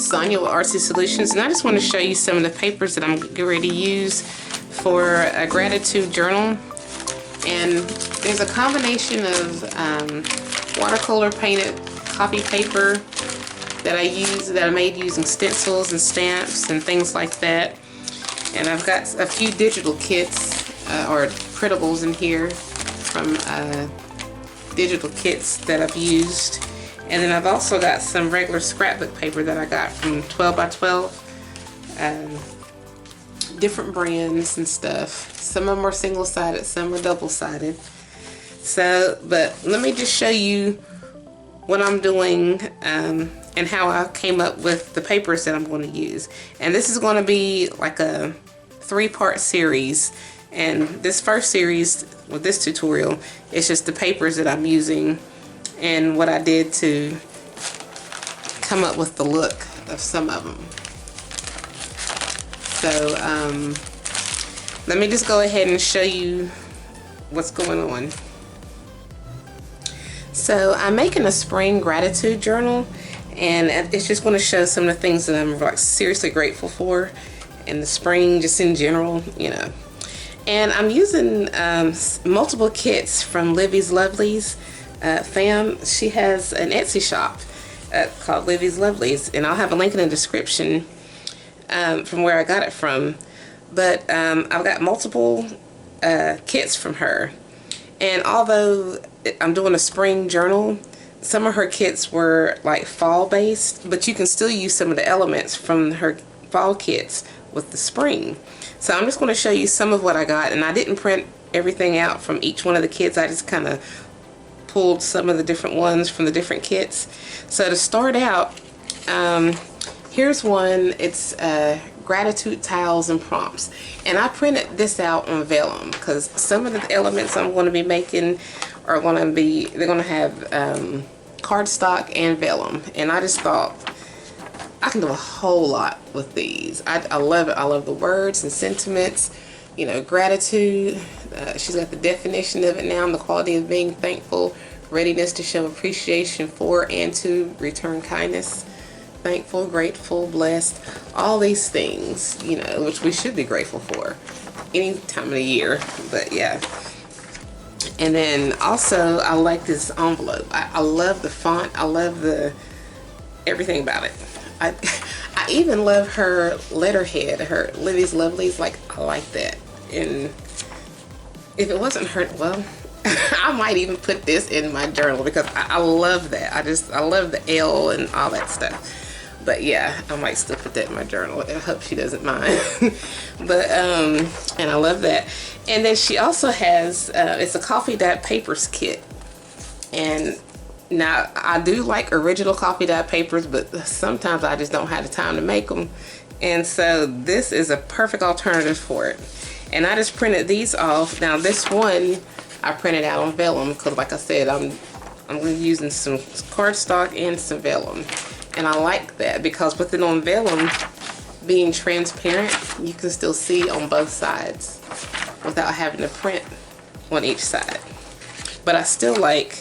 Sonia with Artsy Solutions, and I just want to show you some of the papers that I'm getting ready to use for a gratitude journal. And there's a combination of watercolor painted copy paper that I made using stencils and stamps and things like that. And I've got a few digital kits or printables in here from digital kits that I've used. And then I've also got some regular scrapbook paper that I got from 12 by 12. Different brands and stuff. Some of them are single-sided, some are double-sided. So, but let me just show you what I'm doing and how I came up with the papers that I'm going to use. And this is going to be like a 3-part series. And this first series with this tutorial is just the papers that I'm using and what I did to come up with the look of some of them. So let me just go ahead and show you what's going on. So I'm making a spring gratitude journal, and it's just going to show some of the things that I'm like seriously grateful for in the spring, just in general, you know. And I'm using multiple kits from Livie's Lovelies. She has an Etsy shop called Livie's Lovelies, and I'll have a link in the description from where I got it from. But I've got multiple kits from her, and although I'm doing a spring journal, some of her kits were like fall based, but you can still use some of the elements from her fall kits with the spring. So I'm just going to show you some of what I got, and I didn't print everything out from each one of the kits. I just kind of pulled some of the different ones from the different kits. So to start out, here's one. It's gratitude tiles and prompts, and I printed this out on vellum because some of the elements I'm going to be making are going to be, they're going to have cardstock and vellum, and I just thought I can do a whole lot with these. I love it. I love the words and sentiments, you know, gratitude. She's got the definition of it now, and the quality of being thankful, readiness to show appreciation for and to return kindness, thankful, grateful, blessed, all these things, you know, which we should be grateful for any time of the year. But yeah. And then also I like this envelope. I love the font. I love the everything about it. I even love her letterhead, her Livie's Lovelies. Like, I like that. And if it wasn't her, well, I might even put this in my journal because I love that. I love the L and all that stuff. But yeah, I might still put that in my journal. I hope she doesn't mind. But and I love that. And then she also has it's a coffee dye papers kit. And now I do like original coffee dye papers, but sometimes I just don't have the time to make them. And so this is a perfect alternative for it. And I just printed these off. Now this one I printed out on vellum because, like I said, I'm going to be using some cardstock and some vellum. And I like that because with it on vellum being transparent, you can still see on both sides without having to print on each side. But I still like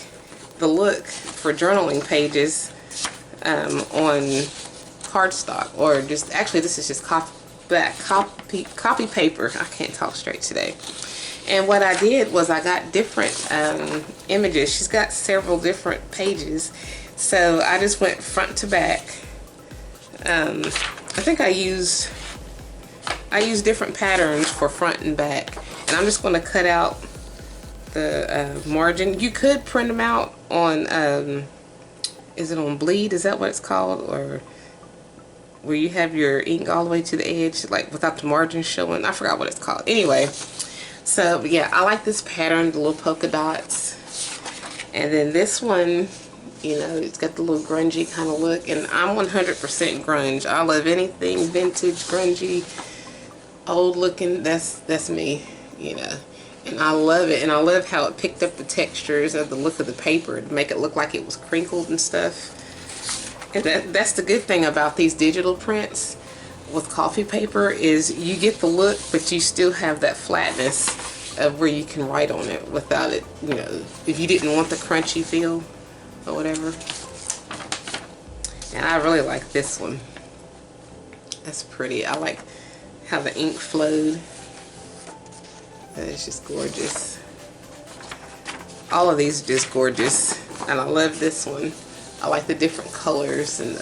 the look for journaling pages on cardstock, or just, actually this is just copy paper. I can't talk straight today. And what I did was I got different images. She's got several different pages, so I just went front to back. I think I used different patterns for front and back, and I'm just going to cut out the margin. You could print them out on is it on bleed? Is that what it's called? Or where you have your ink all the way to the edge, like without the margin showing. I forgot what it's called. Anyway, so yeah, I like this pattern, the little polka dots. And then this one, you know, it's got the little grungy kind of look, and I'm 100% grunge. I love anything vintage, grungy, old looking. That's me, you know. And I love it, and I love how it picked up the textures of the look of the paper to make it look like it was crinkled and stuff. And that's the good thing about these digital prints with coffee paper, is you get the look, but you still have that flatness of where you can write on it without it, you know, if you didn't want the crunchy feel or whatever. And I really like this one. That's pretty. I like how the ink flowed. That is just gorgeous. All of these are just gorgeous, and I love this one. I like the different colors and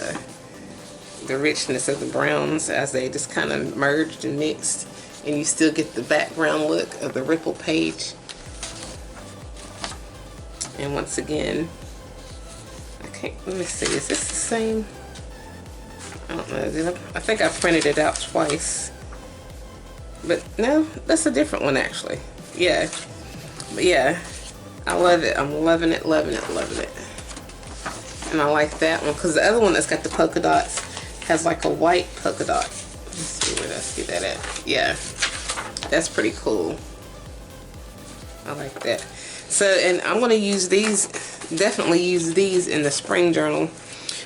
the richness of the browns as they just kind of merged and mixed, and you still get the background look of the ripple page. And once again, let me see, is this the same? I don't know, I think I printed it out twice. But no, that's a different one actually. Yeah, but yeah, I love it. I'm loving it, loving it, loving it. And I like that one because the other one that's got the polka dots has like a white polka dot. Let's see, where did I see that at? Yeah, that's pretty cool. I like that. So, and I'm going to use these, definitely use these in the spring journal.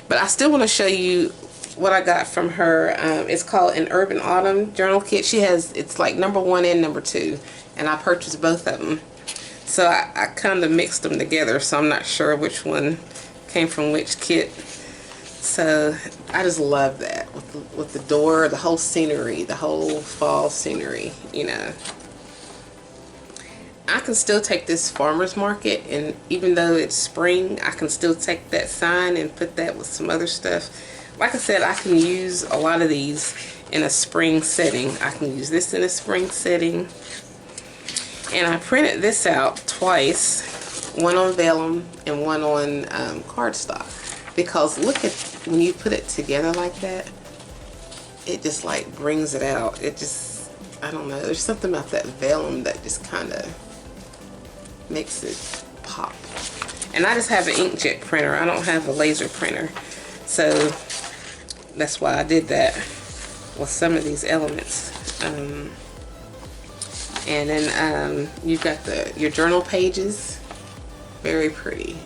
But I still want to show you what I got from her. It's called an Urban Autumn journal kit. She has, it's like #1 and #2. And I purchased both of them. So I kind of mixed them together. So I'm not sure which one came from which kit. So I just love that. With the door, the whole scenery, the whole fall scenery, you know. I can still take this farmer's market, and even though it's spring, I can still take that sign and put that with some other stuff. Like I said, I can use a lot of these in a spring setting. I can use this in a spring setting. And I printed this out twice, one on vellum and one on cardstock. Because look at, when you put it together like that, it just like brings it out. It just, I don't know, there's something about that vellum that just kind of makes it pop. And I just have an inkjet printer. I don't have a laser printer. So that's why I did that with some of these elements. And then you've got your journal pages. Very pretty.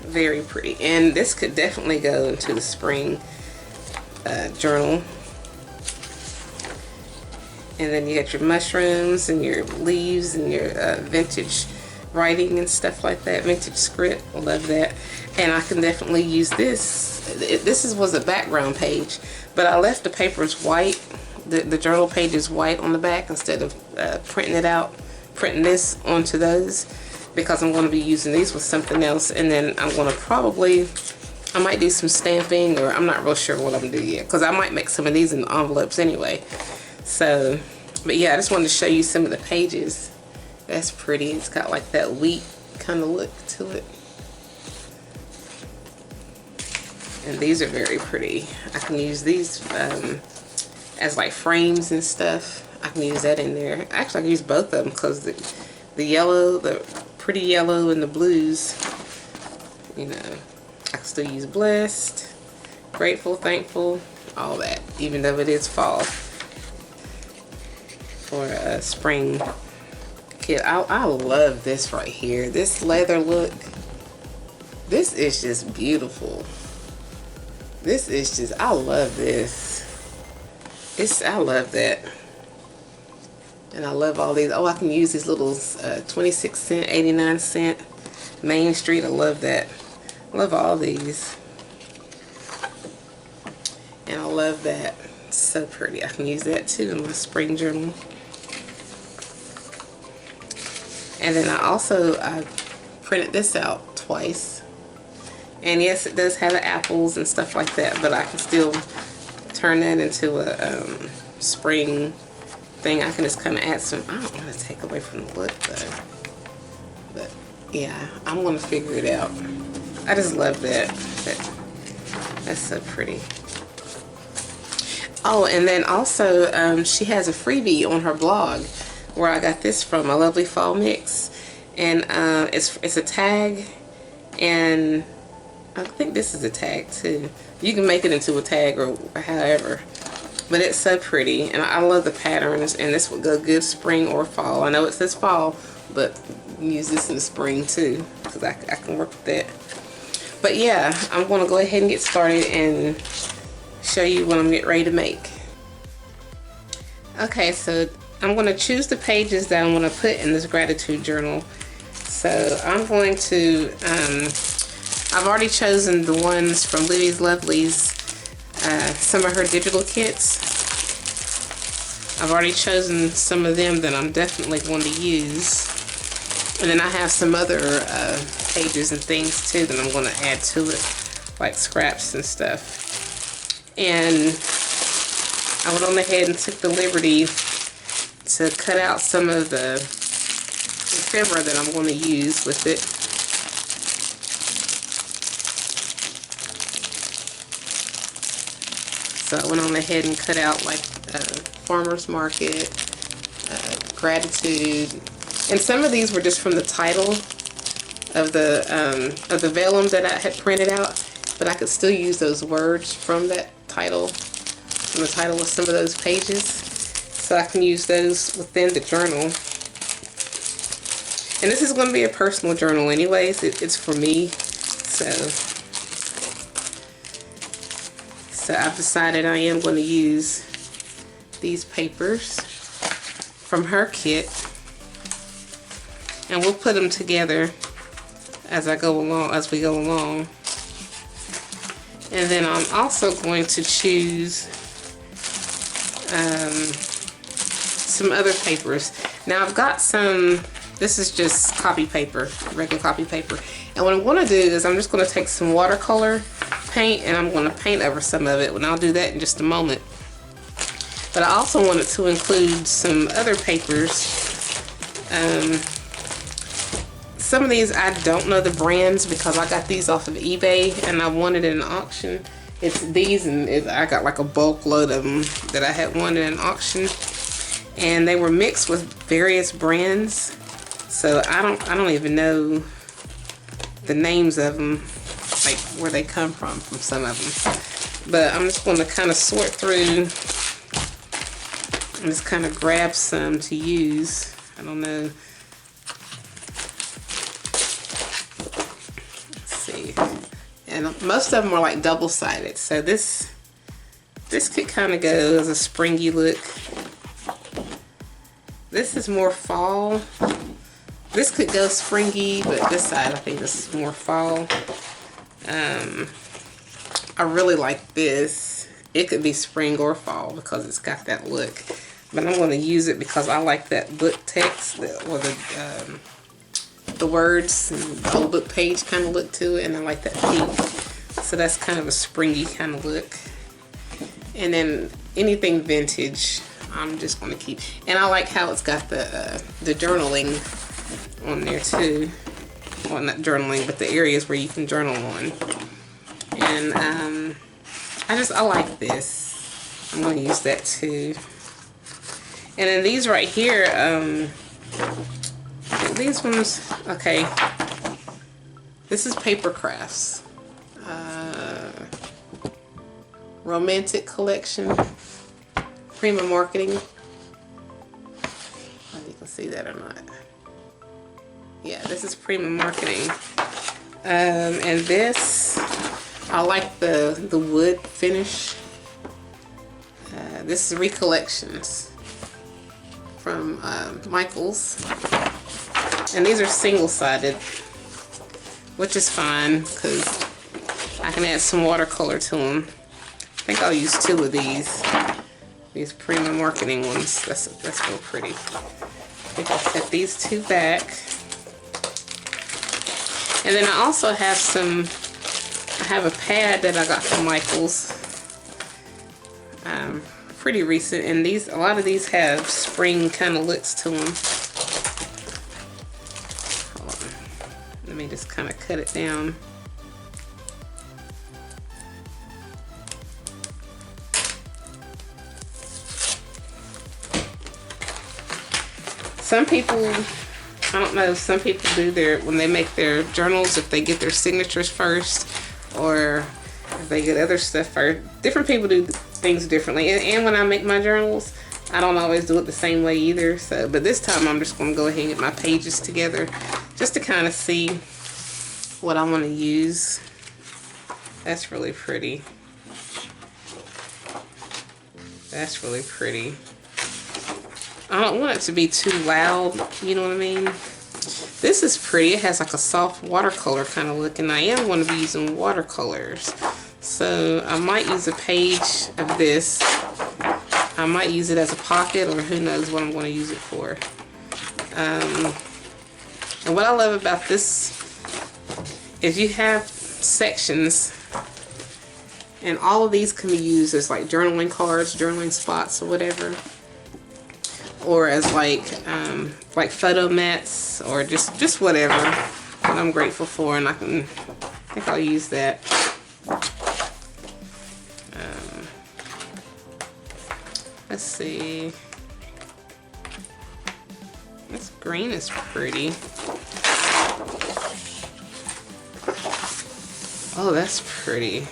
Very pretty. And this could definitely go into the spring journal. And then you got your mushrooms and your leaves and your vintage writing and stuff like that. Vintage script. I love that. And I can definitely use this. This was a background page, but I left the papers white. The journal page is white on the back instead of printing it out, printing this onto those, because I'm going to be using these with something else. And then I'm going to probably, I might do some stamping, or I'm not real sure what I'm going to do yet, because I might make some of these in envelopes anyway. So, but yeah, I just wanted to show you some of the pages. That's pretty. It's got like that wheat kind of look to it. And these are very pretty. I can use these as like frames and stuff. I can use that in there. Actually, I can use both of them because the yellow, the pretty yellow and the blues, you know, I can still use blessed, grateful, thankful, all that, even though it is fall. For a spring kit. I love this right here. This leather look. This is just beautiful. This is just, I love this. I love that. And I love all these. Oh, I can use these little 26 cent, 89 cent Main Street. I love that. I love all these. And I love that. It's so pretty. I can use that too in my spring journal. And then I printed this out twice. And yes, it does have the apples and stuff like that, but I can still turn that into a spring thing. I can just kind of add some, I don't want to take away from the look though. But yeah, I'm going to figure it out. I just love that. That's so pretty. Oh, and then also she has a freebie on her blog where I got this from, a lovely fall mix. And it's a tag, and I think this is a tag too. You can make it into a tag or however, but it's so pretty, and I love the patterns, and this would go good spring or fall. I know it says fall, but you can use this in the spring too, because I can work with that. But yeah, I'm going to go ahead and get started and show you what I'm getting ready to make. Okay, so I'm going to choose the pages that I'm going to put in this gratitude journal. So I'm going to, I've already chosen the ones from Livie's Lovelies some of her digital kits. I've already chosen some of them that I'm definitely going to use. And then I have some other pages and things too that I'm going to add to it, like scraps and stuff. And I went on ahead and took the liberty to cut out some of the ephemera that I'm going to use with it. So I went on ahead and cut out like Farmer's Market, Gratitude, and some of these were just from the title of the vellum that I had printed out, but I could still use those words from that title, from the title of some of those pages, so I can use those within the journal. And this is going to be a personal journal anyways. It's for me, so I've decided I am going to use these papers from her kit, and we'll put them together as we go along. And then I'm also going to choose some other papers. Now I've got some, this is just copy paper, regular copy paper. And what I'm going to do is I'm just going to take some watercolor paint and I'm going to paint over some of it, and I'll do that in just a moment. But I also wanted to include some other papers. Some of these I don't know the brands because I got these off of eBay and I wanted in an auction. It's these, and I got like a bulk load of them that I had won in an auction, and they were mixed with various brands. So I don't even know the names of them, like where they come from some of them. But I'm just going to kind of sort through and just kind of grab some to use. I don't know. Let's see. And most of them are like double-sided. So this could kind of go as a springy look. This is more fall. This could go springy, but this side I think this is more fall. I really like this. It could be spring or fall because it's got that look. But I'm going to use it because I like that book text, or the words, and the whole book page kind of look to it, and I like that pink. So that's kind of a springy kind of look. And then anything vintage, I'm just going to keep. And I like how it's got the journaling on there too. Well, not journaling, but the areas where you can journal on. And I like this. I'm going to use that too. And then these right here, these ones, okay. This is Paper Crafts. Romantic Collection. Prima Marketing. I don't know if you can see that or not. Yeah, this is Prima Marketing. And this, I like the wood finish. This is Recollections from Michaels. And these are single-sided, which is fine because I can add some watercolor to them. I think I'll use 2 of these Prima Marketing ones. That's real pretty. I think I'll set these 2 back. And then I also have I have a pad that I got from Michaels. Pretty recent, and a lot of these have spring kind of looks to them. Hold on. Let me just kind of cut it down. Some people, I don't know, some people do when they make their journals, if they get their signatures first, or if they get other stuff first. Different people do things differently. And when I make my journals, I don't always do it the same way either. So, but this time I'm just going to go ahead and get my pages together just to kind of see what I want to use. That's really pretty. That's really pretty. I don't want it to be too loud, you know what I mean? This is pretty. It has like a soft watercolor kind of look, and I am going to be using watercolors. So I might use a page of this. I might use it as a pocket, or who knows what I'm going to use it for. And what I love about this is you have sections, and all of these can be used as like journaling cards, journaling spots, or whatever, or as like photo mats, or just whatever that I'm grateful for, and I think I'll use that. Let's see. This green is pretty. Oh, that's pretty.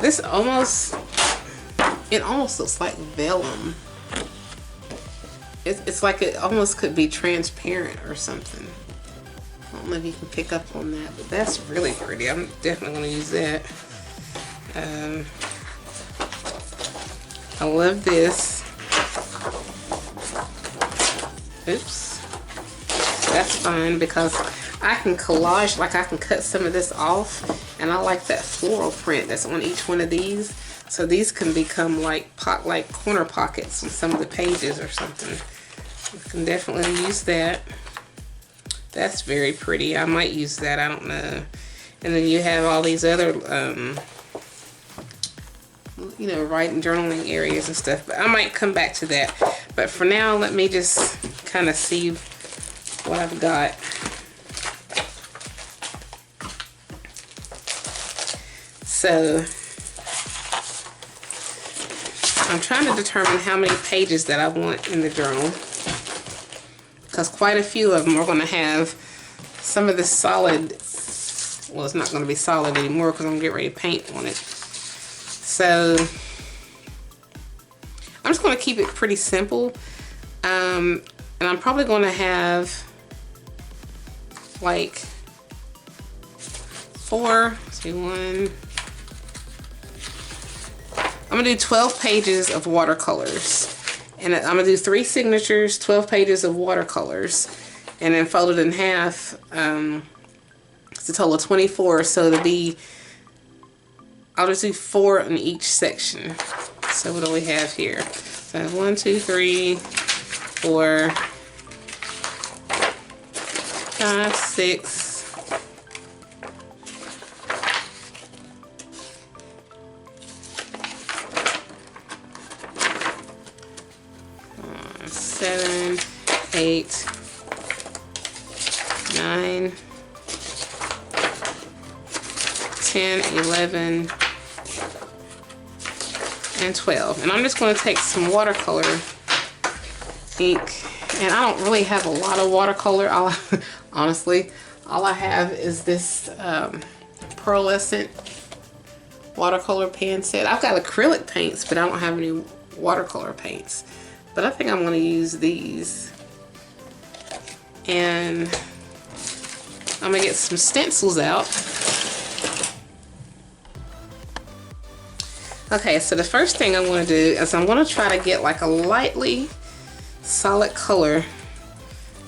This almost looks like vellum. It's like it almost could be transparent or something. I don't know if you can pick up on that, but that's really pretty. I'm definitely going to use that. I love this. Oops. That's fine because I can collage, like I can cut some of this off, and I like that floral print that's on each one of these. So these can become like corner pockets on some of the pages or something. You can definitely use that. That's very pretty. I might use that, I don't know. And then you have all these other you know, writing, journaling areas and stuff, but I might come back to that. But for now, let me just kind of see what I've got. So I'm trying to determine how many pages that I want in the journal, because quite a few of them are going to have some of this solid. Well, it's not going to be solid anymore because I'm going to get ready to paint on it. So I'm just going to keep it pretty simple, and I'm probably going to have like I'm going to do 12 pages of watercolors, and I'm going to do 3 signatures, 12 pages of watercolors, and then fold it in half. It's a total of 24, so it'll be, I'll just do 4 in each section. So what do we have here? So I have 1, 2, 3, 4, 5, 6, 7, 8, 9, 10, 11, and 12. And I'm just going to take some watercolor ink, and I don't really have a lot of watercolor. Honestly, all I have is this pearlescent watercolor pan set. I've got acrylic paints, but I don't have any watercolor paints. But I think I'm going to use these, and I'm going to get some stencils out. Okay, so the first thing I'm going to do is I'm going to try to get like a lightly solid color.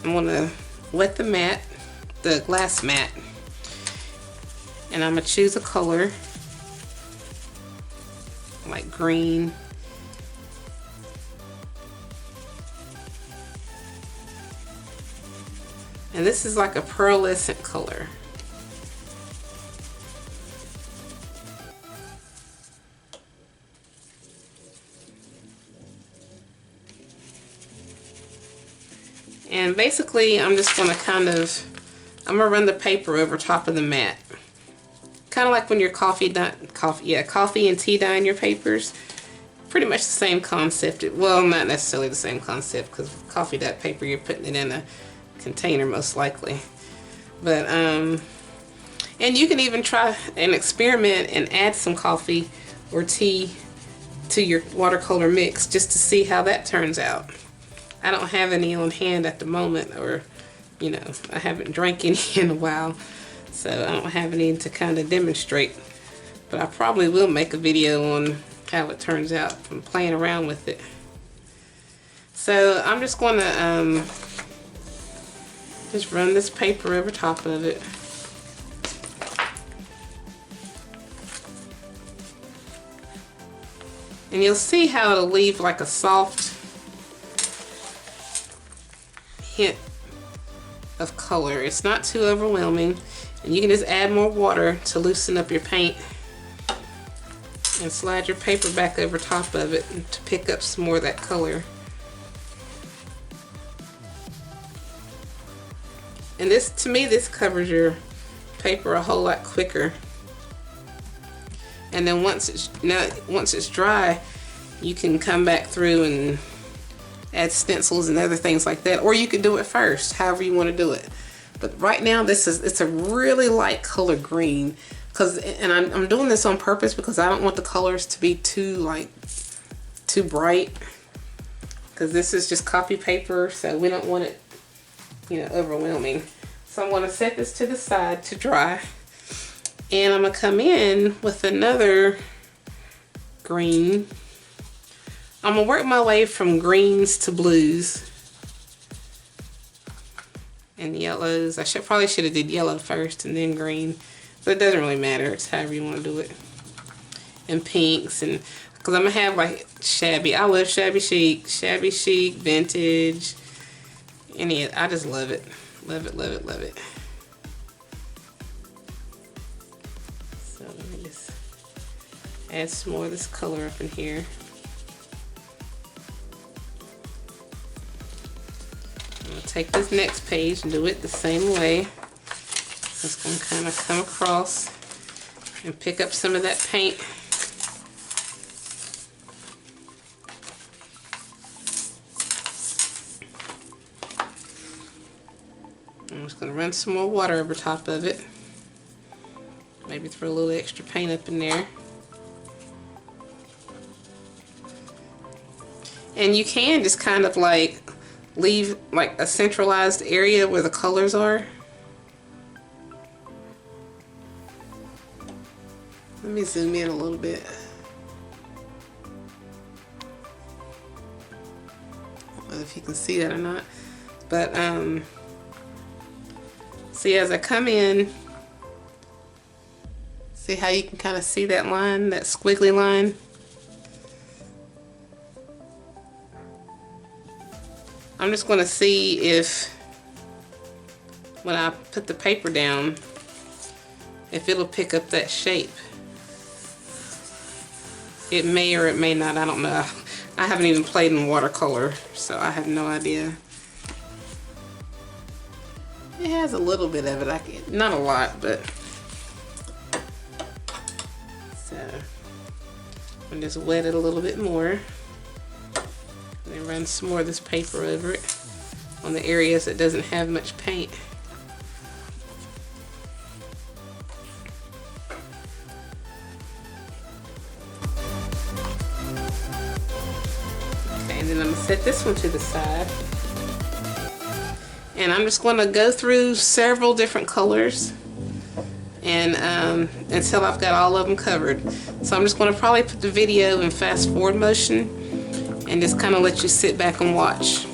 I'm going to wet the mat, the glass mat, and I'm going to choose a color like green. And this is like a pearlescent color. And basically, I'm just going to I'm going to run the paper over top of the mat. Kind of like when you're coffee and tea dyeing your papers. Pretty much the same concept. Well, not necessarily the same concept, because coffee dye paper, you're putting it in a container most likely. But and you can even try and experiment and add some coffee or tea to your watercolor mix just to see how that turns out. I don't have any on hand at the moment, or you know, I haven't drank any in a while, so I don't have any to kind of demonstrate, but I probably will make a video on how it turns out from playing around with it. So I'm just going to just run this paper over top of it. And you'll see how it'll leave like a soft hint of color. It's not too overwhelming, and you can just add more water to loosen up your paint and slide your paper back over top of it to pick up some more of that color. And this, to me, this covers your paper a whole lot quicker. And then once it's dry, you can come back through and add stencils and other things like that, or you can do it first, however you want to do it. But right now, it's a really light color green, and I'm doing this on purpose because I don't want the colors to be too bright, because this is just copy paper, so we don't want it, you know, overwhelming. So I'm going to set this to the side to dry, and I'm going to come in with another green. I'm going to work my way from greens to blues and yellows. I probably should have did yellow first and then green, but it doesn't really matter. It's however you want to do it. And pinks, and because I'm going to have like shabby. I love shabby chic, vintage. I just love it. Love it, love it, love it. So let me just add some more of this color up in here. I'm going to take this next page and do it the same way. Just going to kind of come across and pick up some of that paint. I'm just going to run some more water over top of it. Maybe throw a little extra paint up in there. And you can just kind of like leave like a centralized area where the colors are. Let me zoom in a little bit. I don't know if you can see that or not, but see, as I come in, see how you can kind of see that line, that squiggly line? I'm just going to see if, when I put the paper down, if it'll pick up that shape. It may or it may not, I don't know. I haven't even played in watercolor, so I have no idea. It has a little bit of it, not a lot, but. So, I'm just wet it a little bit more. And then run some more of this paper over it on the areas that doesn't have much paint. Okay, and then I'm going to set this one to the side. And I'm just going to go through several different colors and until I've got all of them covered. So I'm just going to probably put the video in fast forward motion and just kind of let you sit back and watch.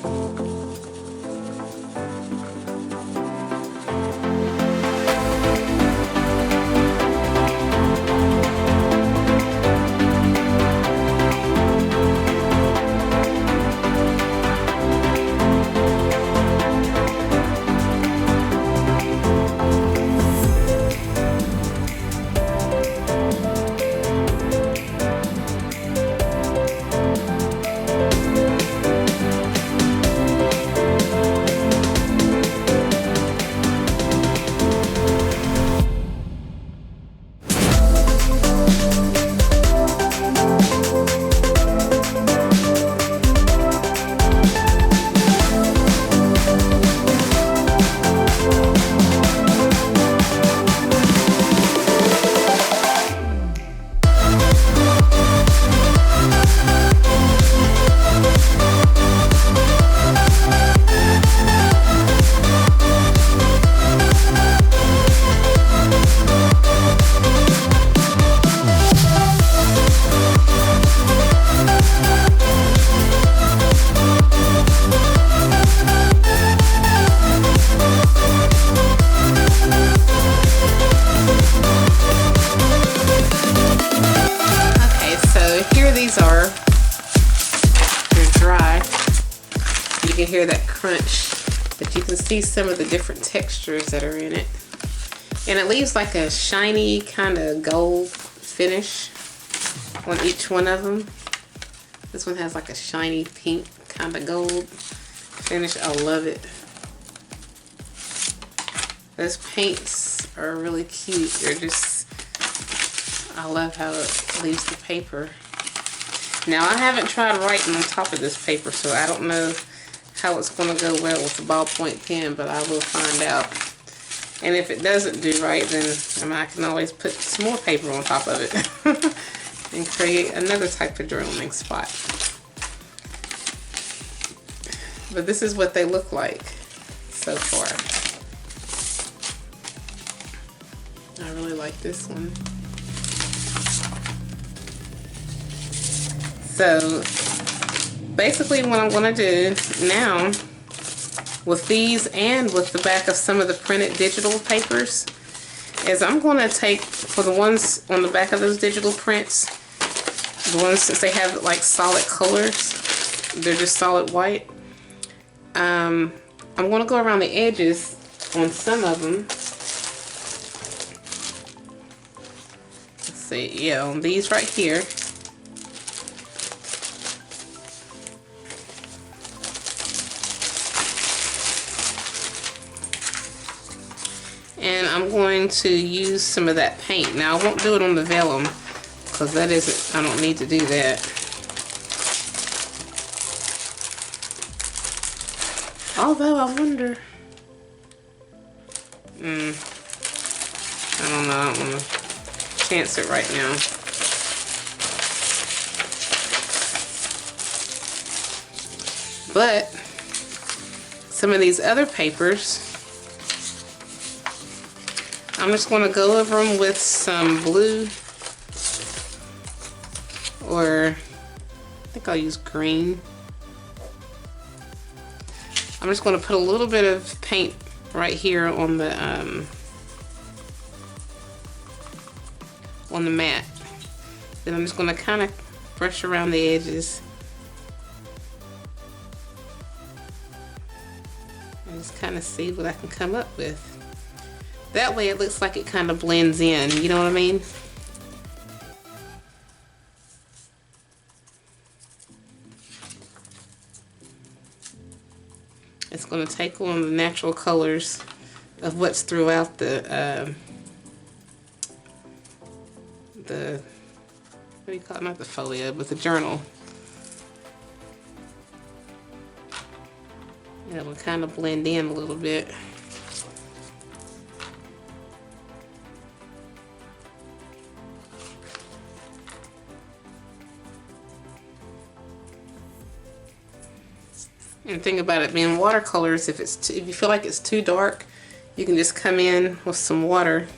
can hear that crunch, but you can see some of the different textures that are in it. And it leaves like a shiny kind of gold finish on each one of them. This one has like a shiny pink kind of gold finish. I love it. Those paints are really cute. They're just, I love how it leaves the paper. Now I haven't tried writing on top of this paper, so I don't know how it's going to go well with the ballpoint pen, but I will find out. And if it doesn't do right, then I can always put some more paper on top of it and create another type of journaling spot. But this is what they look like so far. I really like this one. So basically what I'm going to do now with these and with the back of some of the printed digital papers is I'm going to take, for the ones on the back of those digital prints, the ones since they have like solid colors, they're just solid white, I'm going to go around the edges on some of them. Let's see, yeah, on these right here. And I'm going to use some of that paint. Now I won't do it on the vellum because that isn't, I don't need to do that. Although I wonder, I don't know, I don't want to chance it right now. But some of these other papers, I'm just going to go over them with some blue, or I think I'll use green. I'm just going to put a little bit of paint right here on the mat. Then I'm just going to kind of brush around the edges and just kind of see what I can come up with. That way it looks like it kind of blends in, you know what I mean? It's going to take on the natural colors of what's throughout the what do you call it? Not the folio, but the journal. And it will kind of blend in a little bit. And the thing about it being watercolors, if you feel like it's too dark, you can just come in with some water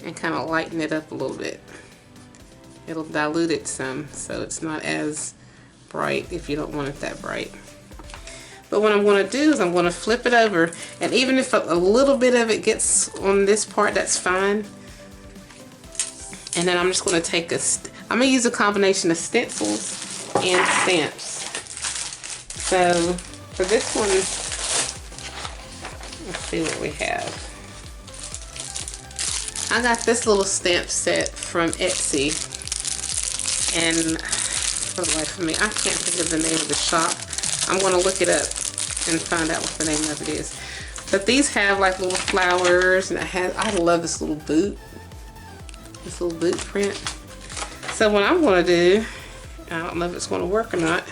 and kind of lighten it up a little bit. It'll dilute it some, so it's not as bright if you don't want it that bright. But what I'm going to do is I'm going to flip it over, and even if a little bit of it gets on this part, that's fine. And then I'm just going to take I'm going to use a combination of stencils and stamps. So for this one, let's see what we have. I got this little stamp set from Etsy, and for the life of me, I can't think of the name of the shop. I'm going to look it up and find out what the name of it is. But these have like little flowers, and I love this little boot, this little boot print. So what I'm going to do, I don't know if it's going to work or not,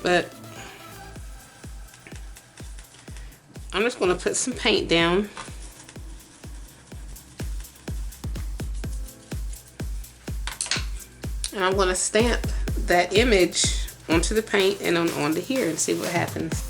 but I'm just going to put some paint down. And I'm going to stamp that image onto the paint and onto here and see what happens.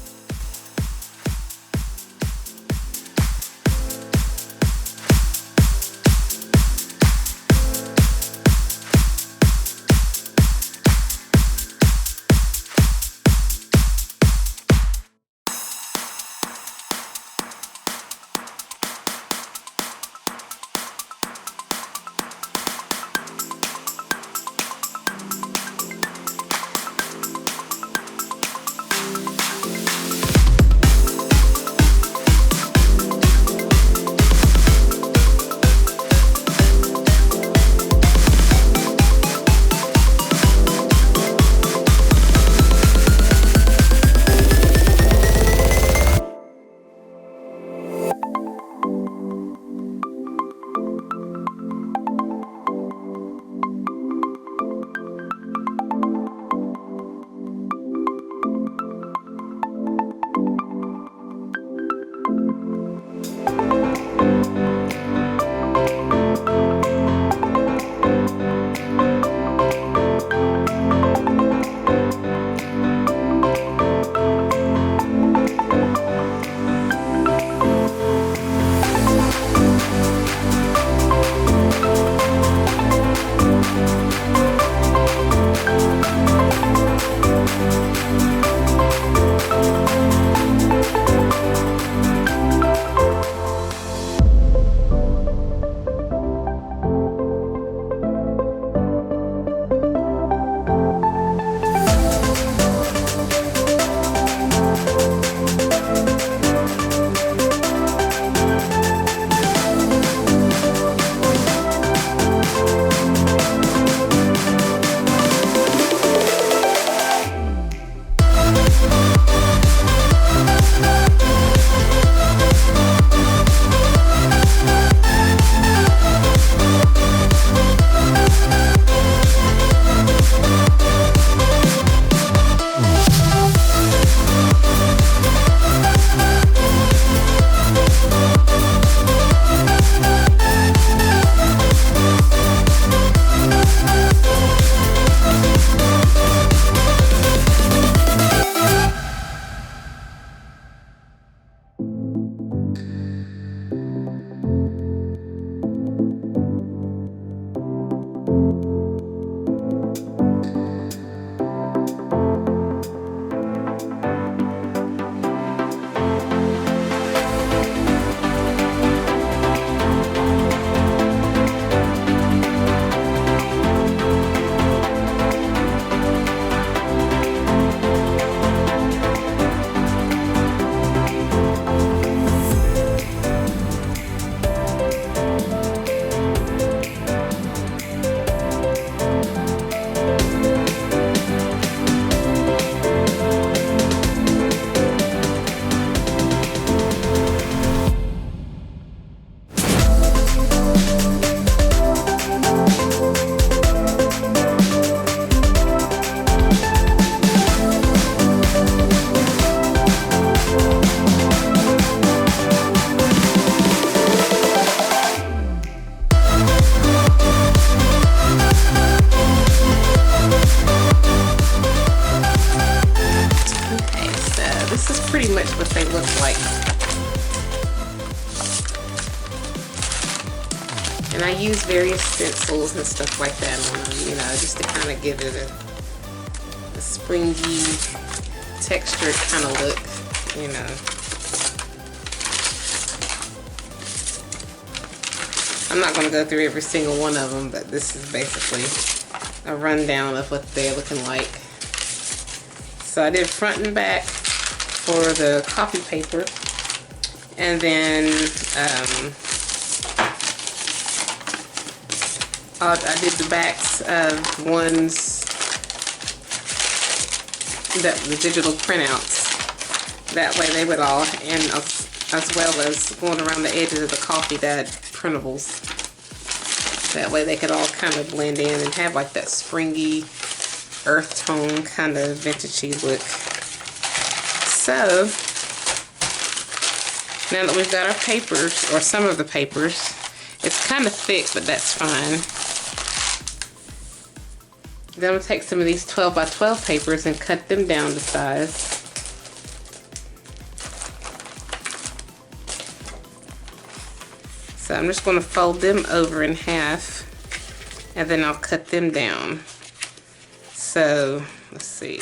various stencils and stuff like that on them, you know, just to kind of give it a springy, textured kind of look, you know. I'm not going to go through every single one of them, but this is basically a rundown of what they're looking like. So I did front and back for the copy paper, and then I did the backs of ones that the digital printouts. That way they would all, and as well as going around the edges of the coffee dyed printables. That way they could all kind of blend in and have like that springy earth tone kind of vintagey look. So now that we've got our papers, or some of the papers, it's kind of thick, but that's fine. Then I'm going to take some of these 12 by 12 papers and cut them down to size. So I'm just going to fold them over in half, and then I'll cut them down. So let's see.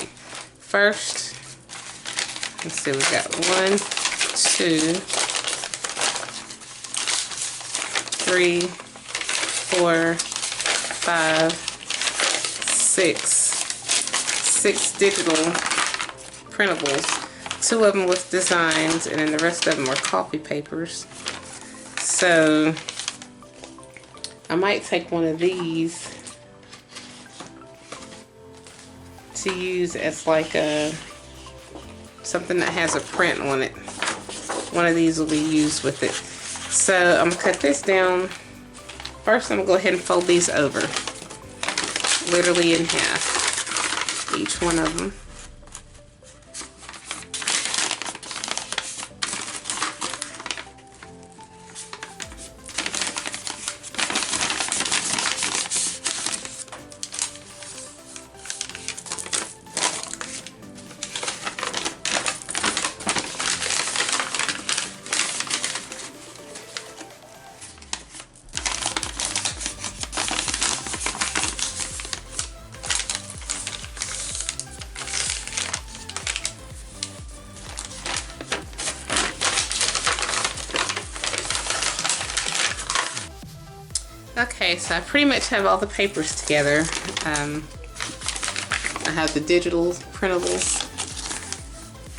First, let's see, we've got 1, 2, 3, 4, 5, 6 digital printables. 2 of them with designs, and then the rest of them are copy papers. So I might take one of these to use as like a something that has a print on it. One of these will be used with it. So I'm gonna cut this down. First, I'm gonna go ahead and fold these over, literally in half, each one of them. Okay, so I pretty much have all the papers together. I have the digital printables,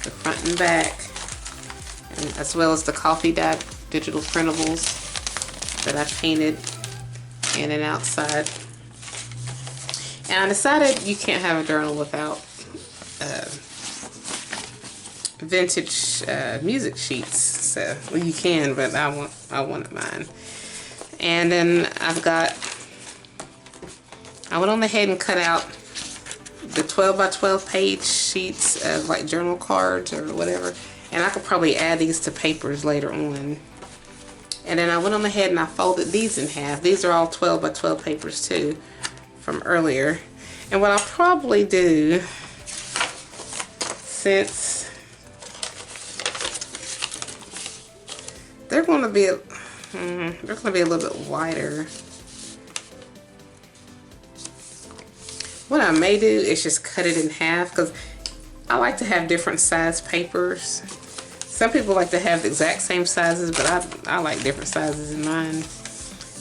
the front and back, and as well as the coffee dyed digital printables that I painted in and outside. And I decided you can't have a journal without vintage music sheets. So, well, you can, but I wanted mine. And then I went on ahead and cut out the 12 by 12 page sheets of like journal cards or whatever. And I could probably add these to papers later on. And then I went on ahead and I folded these in half. These are all 12 by 12 papers too from earlier. And what I'll probably do, since they're going to be a little bit wider, what I may do is just cut it in half, because I like to have different size papers. Some people like to have the exact same sizes, but I like different sizes in mine.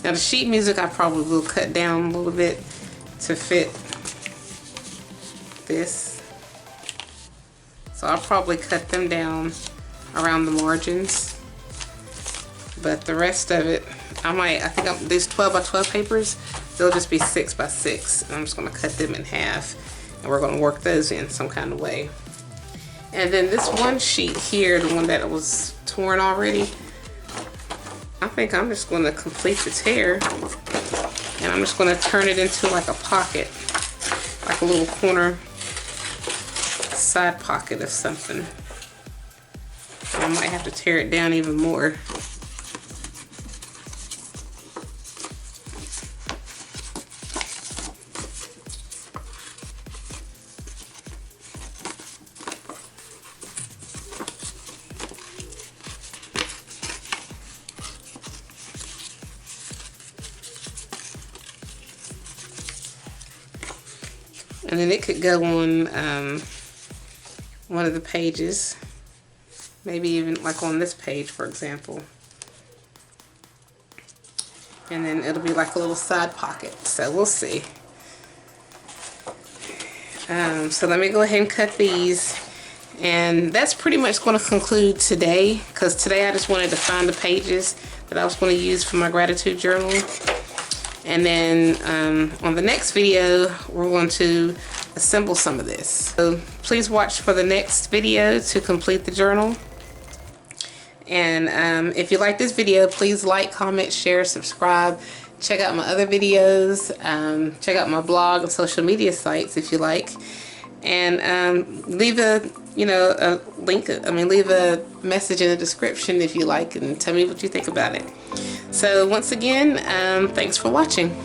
Now the sheet music I probably will cut down a little bit to fit this. So I'll probably cut them down around the margins. But the rest of it, I think these 12 by 12 papers, they'll just be 6 by 6. And I'm just going to cut them in half, and we're going to work those in some kind of way. And then this one sheet here, the one that was torn already, I think I'm just going to complete the tear, and I'm just going to turn it into like a pocket, like a little corner side pocket of something. And I might have to tear it down even more. And then it could go on one of the pages. Maybe even like on this page, for example. And then it'll be like a little side pocket. So we'll see. So let me go ahead and cut these. And that's pretty much going to conclude today, because today I just wanted to find the pages that I was going to use for my gratitude journal. And then on the next video, we're going to assemble some of this. So please watch for the next video to complete the journal. And if you like this video, please like, comment, share, subscribe. Check out my other videos. Check out my blog and social media sites if you like. And leave a link. Leave a message in the description if you like, and tell me what you think about it. So once again, thanks for watching.